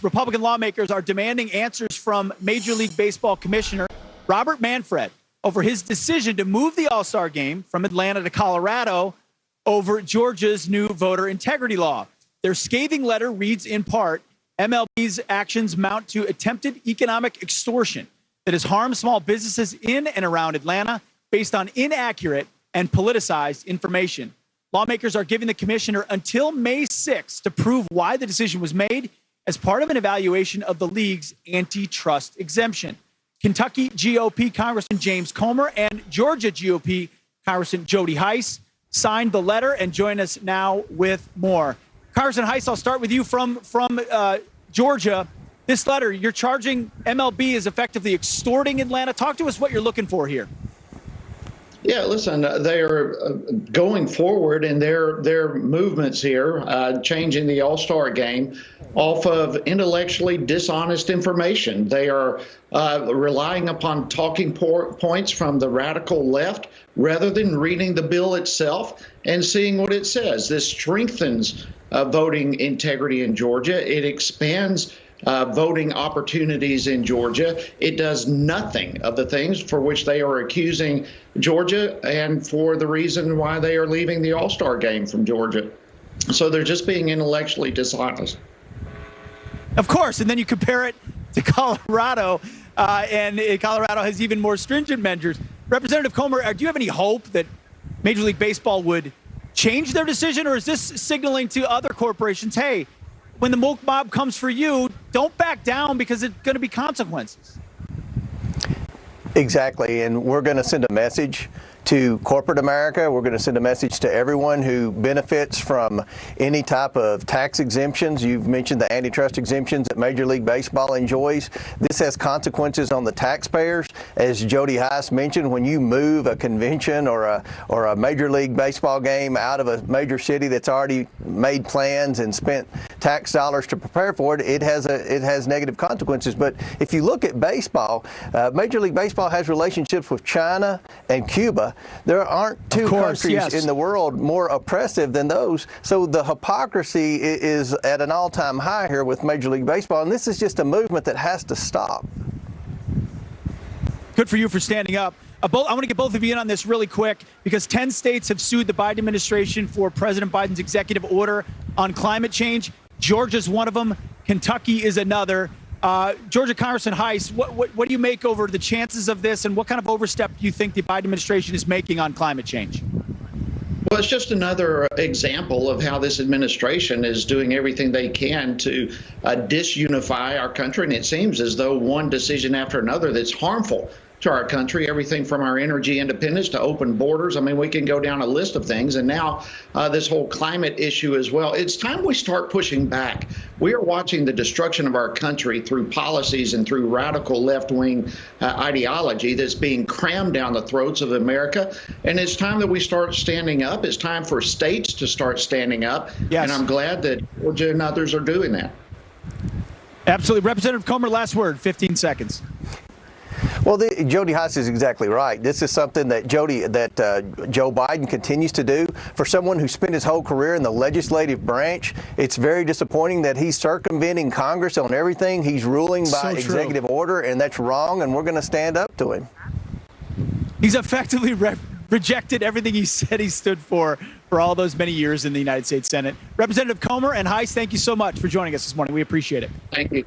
Republican lawmakers are demanding answers from Major League Baseball Commissioner Robert Manfred over his decision to move the All-Star game from Atlanta to Colorado over Georgia's new voter integrity law. Their scathing letter reads in part, MLB's actions mount to attempted economic extortion that has harmed small businesses in and around Atlanta based on inaccurate and politicized information. Lawmakers are giving the commissioner until May 6th to prove why the decision was made as part of an evaluation of the league's antitrust exemption. Kentucky GOP Congressman James Comer and Georgia GOP Congressman Jody Hice signed the letter and join us now with more. Congressman Hice, I'll start with you from Georgia. This letter, you're charging MLB is effectively extorting Atlanta. Talk to us what you're looking for here. Yeah, listen, they are going forward in their movements here, changing the All-Star game off of intellectually dishonest information. They are relying upon talking points from the radical left rather than reading the bill itself and seeing what it says. This strengthens voting integrity in Georgia. It expands voting opportunities in Georgia. It does nothing of the things for which they are accusing Georgia and for the reason why they are leaving the All-Star game from Georgia. So they're just being intellectually dishonest. Of course, and then you compare it to Colorado, and Colorado has even more stringent measures. Representative Comer, do you have any hope that Major League Baseball would change their decision, or is this signaling to other corporations, hey, when the woke mob comes for you, don't back down because it's going to be consequences? Exactly, and we're going to send a message to corporate America. We're going to send a message to everyone who benefits from any type of tax exemptions. You've mentioned the antitrust exemptions that Major League Baseball enjoys. This has consequences on the taxpayers. As Jody Hice mentioned, when you move a convention or a Major League Baseball game out of a major city that's already made plans and spent tax dollars to prepare for it, it has negative consequences. But if you look at baseball, Major League Baseball has relationships with China and Cuba. There aren't two countries in the world more oppressive than those. So the hypocrisy is at an all-time high here with Major League Baseball, and this is just a movement that has to stop. Good for you for standing up. I want to get both of you in on this really quick because 10 states have sued the Biden administration for President Biden's executive order on climate change. Georgia's one of them. Kentucky is another. Georgia Congressman Hice, what do you make over the chances of this, and what kind of overstep do you think the Biden administration is making on climate change? Well, it's just another example of how this administration is doing everything they can to disunify our country, and it seems as though one decision after another that's harmful to our country, everything from our energy independence to open borders. I mean, we can go down a list of things. And now this whole climate issue as well. It's time we start pushing back. We are watching the destruction of our country through policies and through radical left-wing ideology that's being crammed down the throats of America. And it's time that we start standing up. It's time for states to start standing up. Yes. And I'm glad that Georgia and others are doing that. Absolutely. Representative Comer, last word, 15 seconds. Well, Jody Hice is exactly right. This is something that Joe Biden continues to do. For someone who spent his whole career in the legislative branch, it's very disappointing that he's circumventing Congress on everything. He's ruling by executive order, and that's wrong, and we're going to stand up to him. He's effectively rejected everything he said he stood for all those many years in the United States Senate. Representative Comer and Hice, thank you so much for joining us this morning. We appreciate it. Thank you.